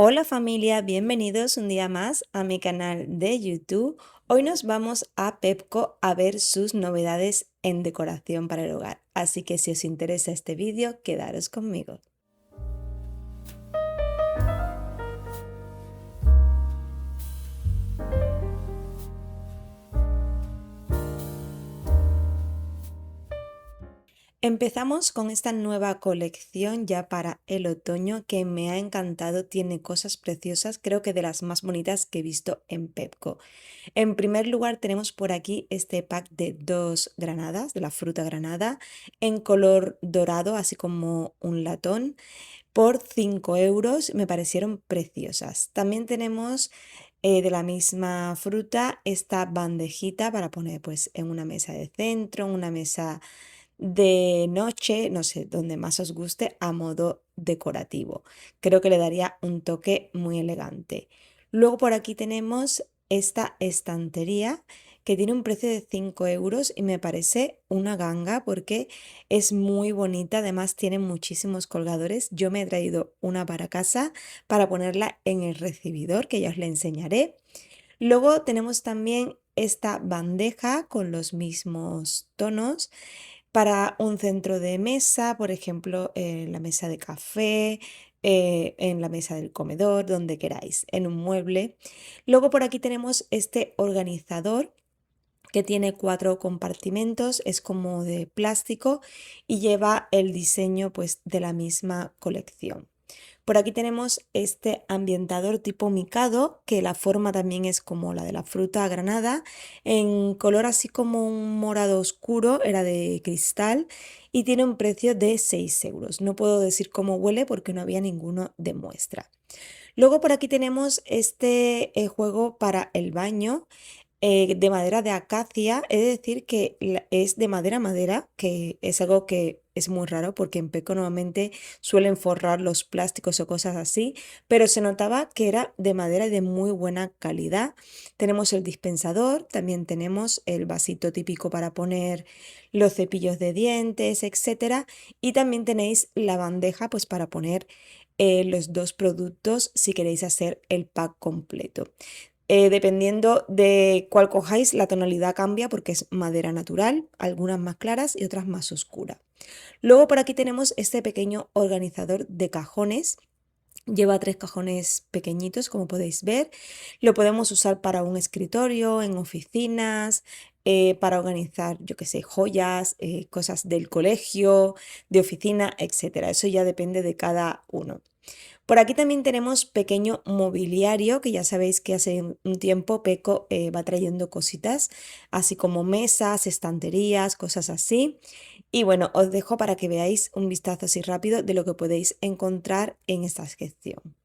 Hola familia, bienvenidos un día más a mi canal de YouTube. Hoy nos vamos a Pepco a ver sus novedades en decoración para el hogar. Así que si os interesa este vídeo, quedaros conmigo. Empezamos con esta nueva colección ya para el otoño que me ha encantado, tiene cosas preciosas, creo que de las más bonitas que he visto en Pepco. En primer lugar tenemos por aquí este pack de dos granadas, de la fruta granada, en color dorado, así como un latón, por 5 euros, me parecieron preciosas. También tenemos de la misma fruta esta bandejita para poner pues en una mesa de centro, en una mesa de noche, no sé, donde más os guste, a modo decorativo. Creo que le daría un toque muy elegante. Luego por aquí tenemos esta estantería que tiene un precio de 5 euros y me parece una ganga porque es muy bonita. Además tiene muchísimos colgadores. Yo me he traído una para casa para ponerla en el recibidor, que ya os la enseñaré. Luego tenemos también esta bandeja con los mismos tonos para un centro de mesa, por ejemplo, en la mesa de café, en la mesa del comedor, donde queráis, en un mueble. Luego por aquí tenemos este organizador que tiene 4 compartimentos, es como de plástico y lleva el diseño pues de la misma colección. Por aquí tenemos este ambientador tipo micado, que la forma también es como la de la fruta granada, en color así como un morado oscuro, era de cristal y tiene un precio de 6 euros. No puedo decir cómo huele porque no había ninguno de muestra. Luego por aquí tenemos este juego para el baño de madera de acacia. He de decir que es de madera a madera, que es algo que es muy raro porque en Peco normalmente suelen forrar los plásticos o cosas así, pero se notaba que era de madera y de muy buena calidad. Tenemos el dispensador, también tenemos el vasito típico para poner los cepillos de dientes, etcétera, y también tenéis la bandeja pues para poner los dos productos si queréis hacer el pack completo. Dependiendo de cuál cojáis, la tonalidad cambia porque es madera natural, algunas más claras y otras más oscuras. Luego por aquí tenemos este pequeño organizador de cajones. Lleva 3 cajones pequeñitos, como podéis ver. Lo podemos usar para un escritorio, en oficinas, para organizar, yo qué sé, joyas, cosas del colegio, de oficina, etcétera. Eso ya depende de cada uno. Por aquí también tenemos pequeño mobiliario, que ya sabéis que hace un tiempo Peco va trayendo cositas, así como mesas, estanterías, cosas así. Y bueno, os dejo para que veáis un vistazo así rápido de lo que podéis encontrar en esta sección.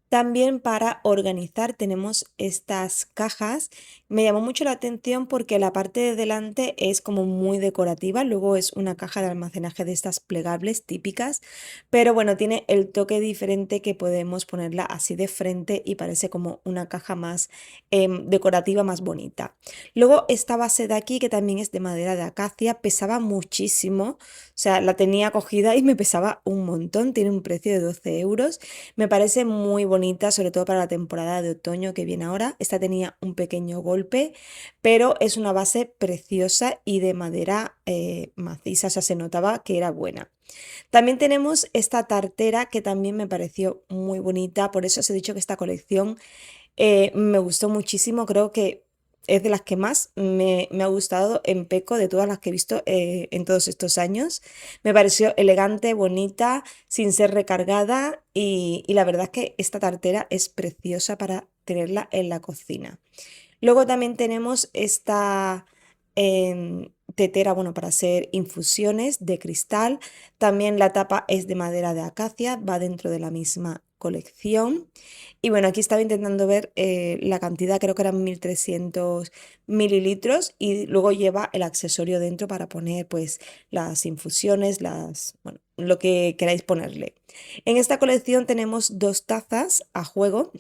También para organizar tenemos estas cajas. Me llamó mucho la atención porque la parte de delante es como muy decorativa, luego es una caja de almacenaje de estas plegables típicas, pero bueno, tiene el toque diferente que podemos ponerla así de frente y parece como una caja más decorativa, más bonita. Luego esta base de aquí, que también es de madera de acacia, pesaba muchísimo, o sea, la tenía cogida y me pesaba un montón, tiene un precio de 12 euros. Me parece muy bonita, sobre todo para la temporada de otoño que viene ahora. Esta tenía un pequeño golpe, pero es una base preciosa y de madera maciza, o sea, se notaba que era buena. También tenemos esta tartera que también me pareció muy bonita, por eso os he dicho que esta colección me gustó muchísimo, creo que es de las que más me ha gustado en Peco, de todas las que he visto en todos estos años. Me pareció elegante, bonita, sin ser recargada y la verdad es que esta tartera es preciosa para tenerla en la cocina. Luego también tenemos esta tetera, bueno, para hacer infusiones de cristal. También la tapa es de madera de acacia, va dentro de la misma colección. Y bueno, aquí estaba intentando ver la cantidad, creo que eran 1300 mililitros y luego lleva el accesorio dentro para poner pues las infusiones, bueno, lo que queráis ponerle. En esta colección tenemos dos tazas a juego.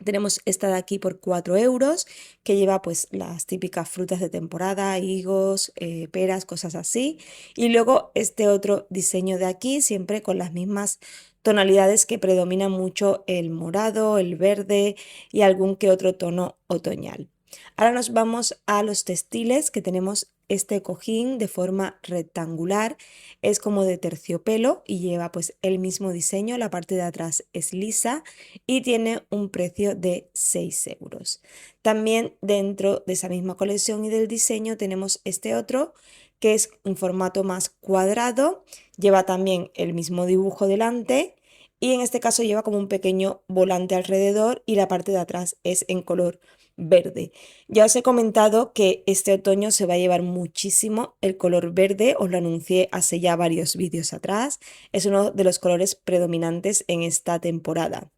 Tenemos esta de aquí por 4 euros, que lleva pues las típicas frutas de temporada, higos, peras, cosas así. Y luego este otro diseño de aquí, siempre con las mismas tonalidades que predominan mucho el morado, el verde y algún que otro tono otoñal. Ahora nos vamos a los textiles, que tenemos este cojín de forma rectangular, es como de terciopelo y lleva pues el mismo diseño, la parte de atrás es lisa y tiene un precio de 6 euros. También dentro de esa misma colección y del diseño tenemos este otro que es un formato más cuadrado, lleva también el mismo dibujo delante y en este caso lleva como un pequeño volante alrededor y la parte de atrás es en color verde. Ya os he comentado que este otoño se va a llevar muchísimo el color verde, os lo anuncié hace ya varios vídeos atrás, es uno de los colores predominantes en esta temporada.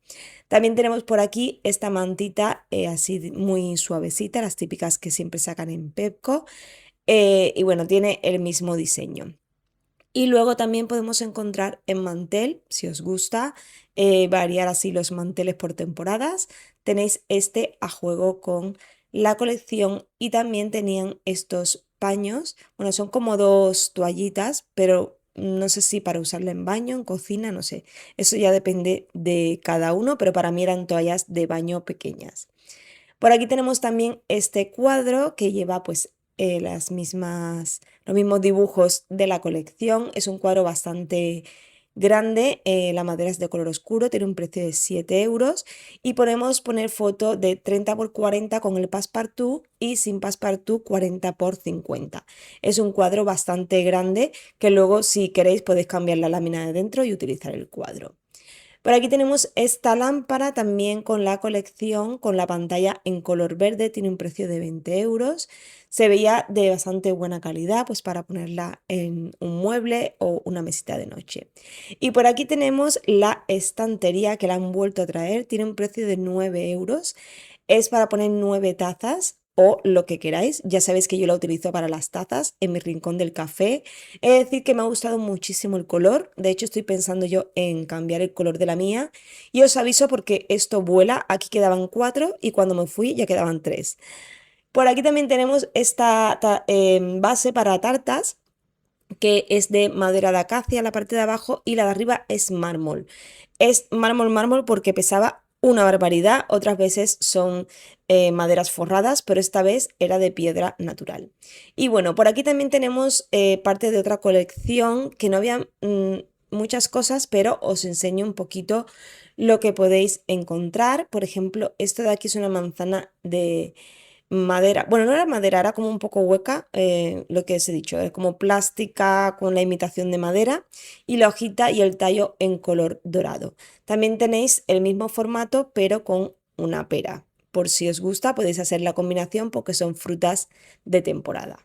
También tenemos por aquí esta mantita así muy suavecita, las típicas que siempre sacan en Pepco, y bueno, tiene el mismo diseño. Y luego también podemos encontrar en mantel, si os gusta, variar así los manteles por temporadas. Tenéis este a juego con la colección y también tenían estos paños. Bueno, son como dos toallitas, pero no sé si para usarla en baño, en cocina, no sé. Eso ya depende de cada uno, pero para mí eran toallas de baño pequeñas. Por aquí tenemos también este cuadro que lleva pues los mismos dibujos de la colección. Es un cuadro bastante grande, la madera es de color oscuro, tiene un precio de 7 euros y podemos poner foto de 30 por 40 con el passepartout y sin passepartout 40 por 50. Es un cuadro bastante grande que luego si queréis podéis cambiar la lámina de dentro y utilizar el cuadro. Por aquí tenemos esta lámpara también con la colección, con la pantalla en color verde, tiene un precio de 20 euros. Se veía de bastante buena calidad, pues para ponerla en un mueble o una mesita de noche. Y por aquí tenemos la estantería que la han vuelto a traer, tiene un precio de 9 euros. Es para poner 9 tazas o lo que queráis. Ya sabéis que yo la utilizo para las tazas en mi rincón del café. Es decir, que me ha gustado muchísimo el color. De hecho, estoy pensando yo en cambiar el color de la mía. Y os aviso porque esto vuela. Aquí quedaban 4 y cuando me fui ya quedaban 3. Por aquí también tenemos esta base para tartas que es de madera de acacia la parte de abajo y la de arriba es mármol. Es mármol, mármol porque pesaba una barbaridad, otras veces son maderas forradas, pero esta vez era de piedra natural. Y bueno, por aquí también tenemos parte de otra colección que no había muchas cosas, pero os enseño un poquito lo que podéis encontrar. Por ejemplo, esto de aquí es una manzana de madera. Bueno, no era madera, era como un poco hueca, lo que os he dicho, es como plástica con la imitación de madera y la hojita y el tallo en color dorado. También tenéis el mismo formato, pero con una pera. Por si os gusta, podéis hacer la combinación porque son frutas de temporada.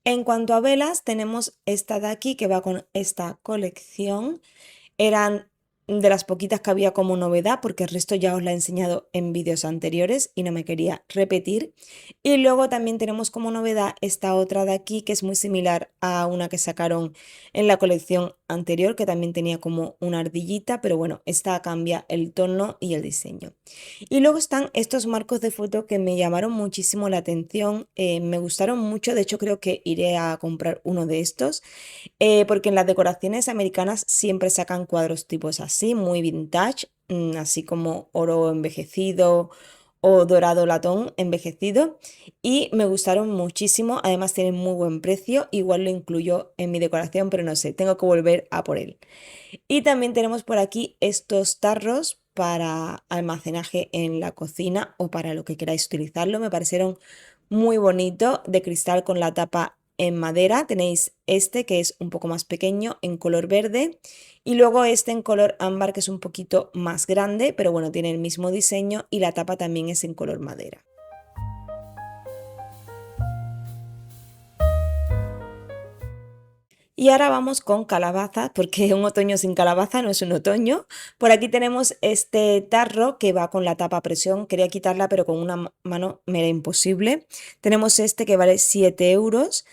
En cuanto a velas, tenemos esta de aquí que va con esta colección. Eran de las poquitas que había como novedad, porque el resto ya os la he enseñado en vídeos anteriores y no me quería repetir. Y luego también tenemos como novedad esta otra de aquí, que es muy similar a una que sacaron en la colección anterior, que también tenía como una ardillita, pero bueno, esta cambia el tono y el diseño. Y luego están estos marcos de foto que me llamaron muchísimo la atención, me gustaron mucho, de hecho creo que iré a comprar uno de estos, porque en las decoraciones americanas siempre sacan cuadros tipos así, muy vintage, así como oro envejecido o dorado latón envejecido, y me gustaron muchísimo, además tienen muy buen precio, igual lo incluyo en mi decoración, pero no sé, tengo que volver a por él. Y también tenemos por aquí estos tarros para almacenaje en la cocina o para lo que queráis utilizarlo. Me parecieron muy bonitos, de cristal con la tapa en madera. Tenéis este que es un poco más pequeño en color verde y luego este en color ámbar que es un poquito más grande, pero bueno, tiene el mismo diseño y la tapa también es en color madera. Y ahora vamos con calabazas, porque un otoño sin calabaza no es un otoño. Por aquí tenemos este tarro que va con la tapa a presión. Quería quitarla, pero con una mano me era imposible. Tenemos este que vale 7 euros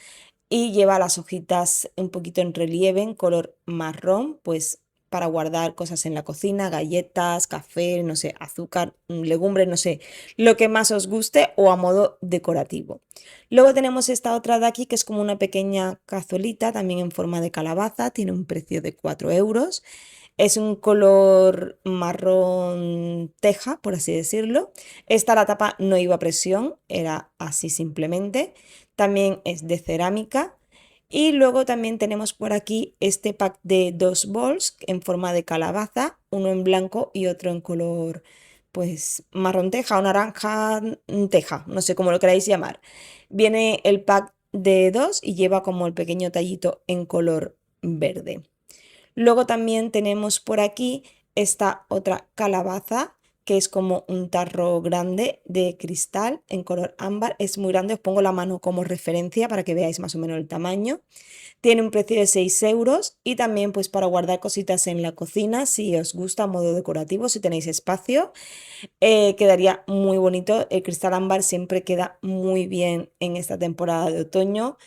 y lleva las hojitas un poquito en relieve, en color marrón, pues para guardar cosas en la cocina, galletas, café, no sé, azúcar, legumbres, no sé, lo que más os guste o a modo decorativo. Luego tenemos esta otra de aquí que es como una pequeña cazuelita, también en forma de calabaza, tiene un precio de 4 euros. Es un color marrón teja, por así decirlo. Esta la tapa no iba a presión, era así simplemente. También es de cerámica. Y luego también tenemos por aquí este pack de dos bols en forma de calabaza, uno en blanco y otro en color pues marrón teja o naranja teja, no sé cómo lo queráis llamar. Viene el pack de dos y lleva como el pequeño tallito en color verde. Luego también tenemos por aquí esta otra calabaza, que es como un tarro grande de cristal en color ámbar. Es muy grande, os pongo la mano como referencia para que veáis más o menos el tamaño. Tiene un precio de 6 euros y también pues para guardar cositas en la cocina, si os gusta a modo decorativo, si tenéis espacio, quedaría muy bonito. El cristal ámbar siempre queda muy bien en esta temporada de otoño.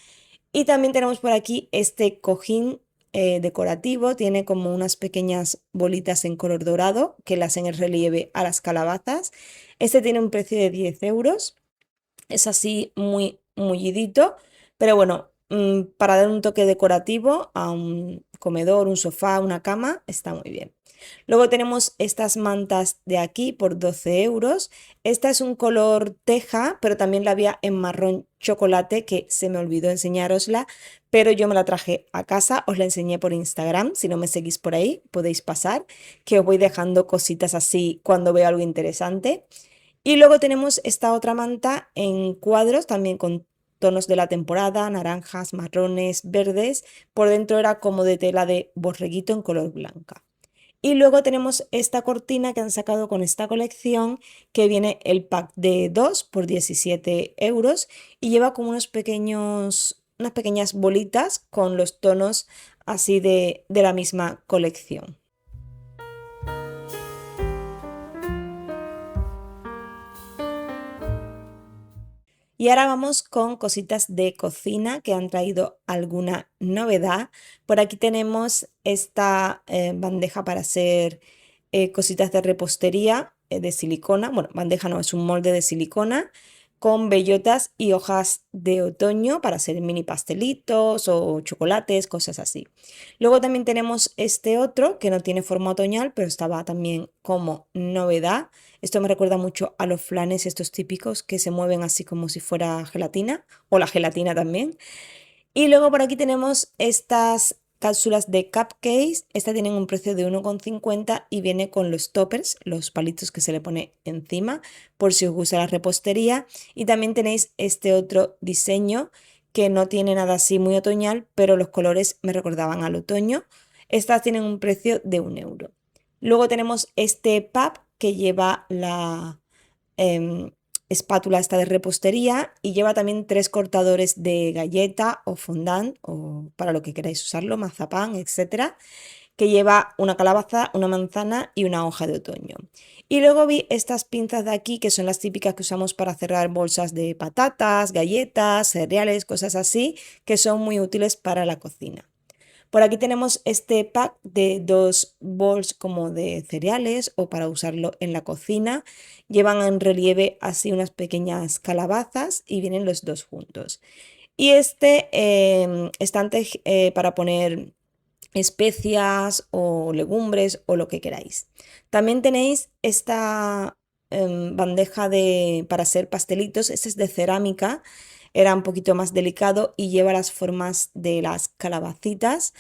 Y también tenemos por aquí este cojín decorativo, tiene como unas pequeñas bolitas en color dorado que le hacen el relieve a las calabazas. Este tiene un precio de 10 euros, es así muy mullidito, pero bueno, para dar un toque decorativo a un comedor, un sofá, una cama, está muy bien. Luego tenemos estas mantas de aquí por 12 euros. Esta es un color teja, pero también la había en marrón chocolate, que se me olvidó enseñárosla, pero yo me la traje a casa, os la enseñé por Instagram. Si no me seguís por ahí, podéis pasar, que os voy dejando cositas así cuando veo algo interesante. Y luego tenemos esta otra manta en cuadros, también con tonos de la temporada, naranjas, marrones, verdes. Por dentro era como de tela de borreguito en color blanca. Y luego tenemos esta cortina que han sacado con esta colección, que viene el pack de 2 por 17 euros y lleva como unas pequeñas bolitas con los tonos así de la misma colección. Y ahora vamos con cositas de cocina que han traído alguna novedad. Por aquí tenemos esta bandeja para hacer cositas de repostería de silicona. Bueno, bandeja no, es un molde de silicona con bellotas y hojas de otoño para hacer mini pastelitos o chocolates, cosas así. Luego también tenemos este otro que no tiene forma otoñal, pero estaba también como novedad. Esto me recuerda mucho a los flanes estos típicos que se mueven así como si fuera gelatina, o la gelatina también. Y luego por aquí tenemos estas cápsulas de cupcakes. Estas tienen un precio de 1,50 y viene con los toppers, los palitos que se le pone encima, por si os gusta la repostería. Y también tenéis este otro diseño que no tiene nada así muy otoñal, pero los colores me recordaban al otoño. Estas tienen un precio de 1 euro. Luego tenemos este pub que lleva la em, espátula esta de repostería y lleva también tres cortadores de galleta o fondant o para lo que queráis usarlo, mazapán, etcétera, que lleva una calabaza, una manzana y una hoja de otoño. Y luego vi estas pinzas de aquí que son las típicas que usamos para cerrar bolsas de patatas, galletas, cereales, cosas así, que son muy útiles para la cocina. Por aquí tenemos este pack de dos bols como de cereales o para usarlo en la cocina. Llevan en relieve así unas pequeñas calabazas y vienen los dos juntos. Y este estante para poner especias o legumbres o lo que queráis. También tenéis esta bandeja para hacer pastelitos. Este es de cerámica, era un poquito más delicado y lleva las formas de las calabacitas.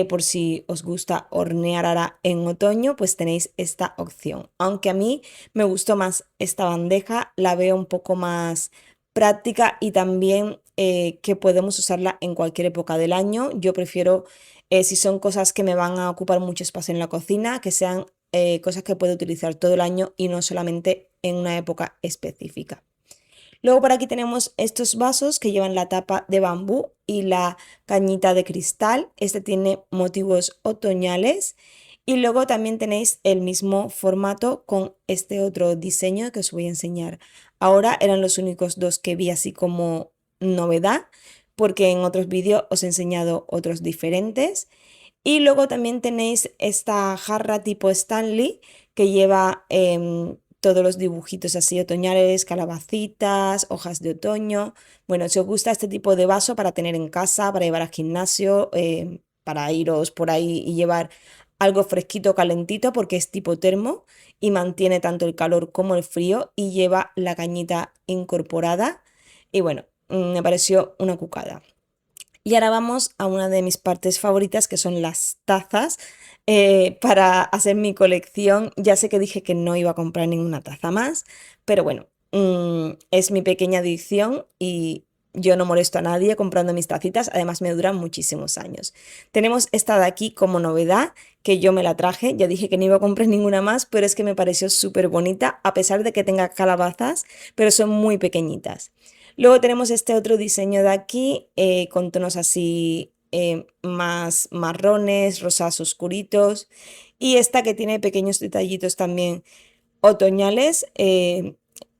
Por si os gusta hornear ahora en otoño, pues tenéis esta opción. Aunque a mí me gustó más esta bandeja, la veo un poco más práctica y también que podemos usarla en cualquier época del año. Yo prefiero, si son cosas que me van a ocupar mucho espacio en la cocina, que sean cosas que puedo utilizar todo el año y no solamente en una época específica. Luego por aquí tenemos estos vasos que llevan la tapa de bambú y la cañita de cristal. Este tiene motivos otoñales. Y luego también tenéis el mismo formato con este otro diseño que os voy a enseñar. Ahora eran los únicos dos que vi así como novedad, porque en otros vídeos os he enseñado otros diferentes. Y luego también tenéis esta jarra tipo Stanley que lleva todos los dibujitos así otoñales, calabacitas, hojas de otoño. Bueno, si os gusta este tipo de vaso para tener en casa, para llevar al gimnasio, para iros por ahí y llevar algo fresquito, calentito, porque es tipo termo y mantiene tanto el calor como el frío y lleva la cañita incorporada. Y bueno, me pareció una cucada. Y ahora vamos a una de mis partes favoritas, que son las tazas. Para hacer mi colección, ya sé que dije que no iba a comprar ninguna taza más, pero bueno, es mi pequeña adicción y yo no molesto a nadie comprando mis tacitas, además me duran muchísimos años. Tenemos esta de aquí como novedad, que yo me la traje, ya dije que no iba a comprar ninguna más, pero es que me pareció súper bonita, a pesar de que tenga calabazas, pero son muy pequeñitas. Luego tenemos este otro diseño de aquí con tonos así más marrones, rosas oscuritos. Y esta que tiene pequeños detallitos también otoñales.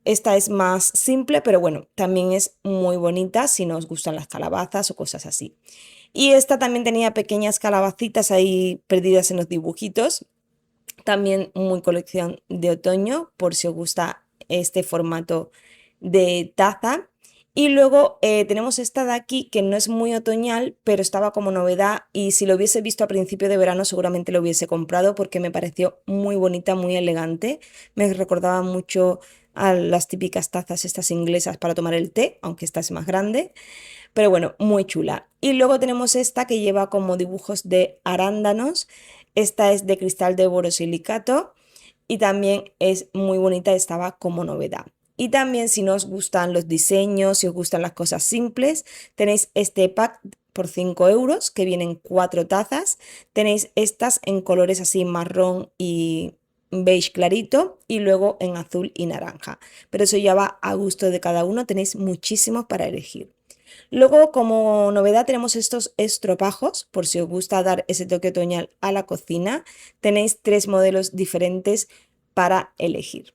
Esta es más simple, pero bueno, también es muy bonita si no os gustan las calabazas o cosas así. Y esta también tenía pequeñas calabacitas ahí perdidas en los dibujitos. También muy colección de otoño, por si os gusta este formato de taza. Y luego tenemos esta de aquí que no es muy otoñal, pero estaba como novedad y si lo hubiese visto a principio de verano seguramente lo hubiese comprado porque me pareció muy bonita, muy elegante. Me recordaba mucho a las típicas tazas estas inglesas para tomar el té, aunque esta es más grande. Pero bueno, muy chula. Y luego tenemos esta que lleva como dibujos de arándanos. Esta es de cristal de borosilicato y también es muy bonita, estaba como novedad. Y también si no os gustan los diseños, si os gustan las cosas simples, tenéis este pack por 5 euros que vienen 4 tazas. Tenéis estas en colores así marrón y beige clarito y luego en azul y naranja. Pero eso ya va a gusto de cada uno, tenéis muchísimos para elegir. Luego, como novedad, tenemos estos estropajos, por si os gusta dar ese toque otoñal a la cocina. Tenéis 3 modelos diferentes para elegir.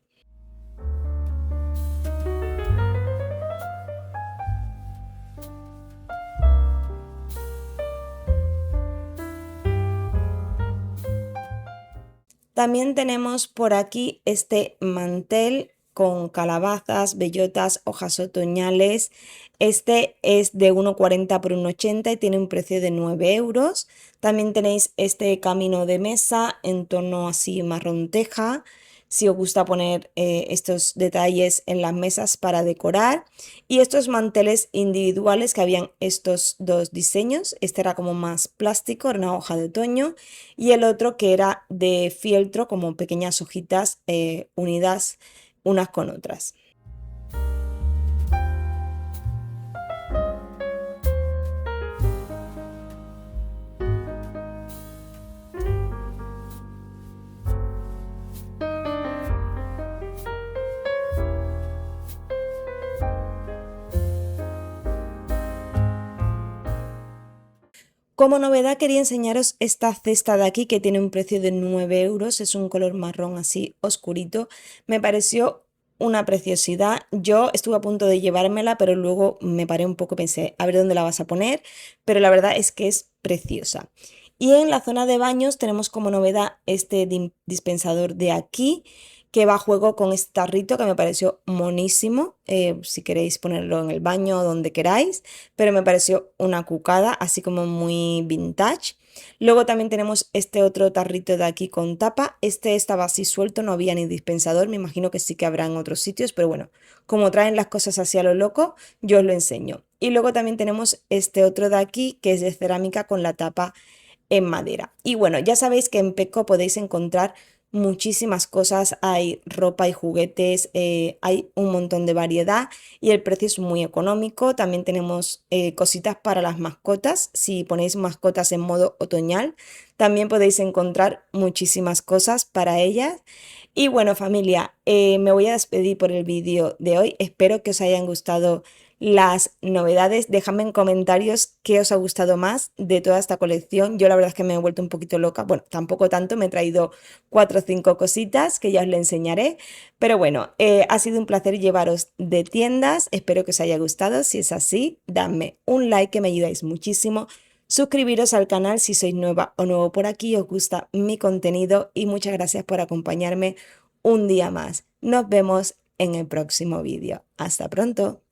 También tenemos por aquí este mantel con calabazas, bellotas, hojas otoñales. Este es de 1,40 por 1,80 y tiene un precio de 9 euros. También tenéis este camino de mesa en tono así marrón teja. Si os gusta poner estos detalles en las mesas para decorar. Y estos manteles individuales que habían estos dos diseños. Este era como más plástico, era una hoja de otoño y el otro que era de fieltro, como pequeñas hojitas unidas unas con otras. Como novedad quería enseñaros esta cesta de aquí que tiene un precio de 9 euros, es un color marrón así oscurito, me pareció una preciosidad. Yo estuve a punto de llevármela, pero luego me paré un poco, pensé, a ver dónde la vas a poner, pero la verdad es que es preciosa. Y en la zona de baños tenemos como novedad este dispensador de aquí, que va a juego con este tarrito que me pareció monísimo, si queréis ponerlo en el baño o donde queráis, pero me pareció una cucada, así como muy vintage. Luego también tenemos este otro tarrito de aquí con tapa. Este estaba así suelto, no había ni dispensador, me imagino que sí que habrá en otros sitios, pero bueno, como traen las cosas así a lo loco, yo os lo enseño. Y luego también tenemos este otro de aquí que es de cerámica con la tapa en madera. Y bueno, ya sabéis que en Pecco podéis encontrar muchísimas cosas, hay ropa y juguetes, hay un montón de variedad y el precio es muy económico. También tenemos cositas para las mascotas. Si ponéis mascotas en modo otoñal, también podéis encontrar muchísimas cosas para ellas. Y bueno, familia, me voy a despedir por el vídeo de hoy. Espero que os hayan gustado las novedades. Dejadme en comentarios qué os ha gustado más de toda esta colección. Yo la verdad es que me he vuelto un poquito loca. Bueno, tampoco tanto, me he traído 4 o 5 cositas que ya os le enseñaré. Pero bueno, ha sido un placer llevaros de tiendas. Espero que os haya gustado. Si es así, dadme un like que me ayudáis muchísimo. Suscribiros al canal si sois nueva o nuevo por aquí, os gusta mi contenido y muchas gracias por acompañarme un día más. Nos vemos en el próximo vídeo. Hasta pronto.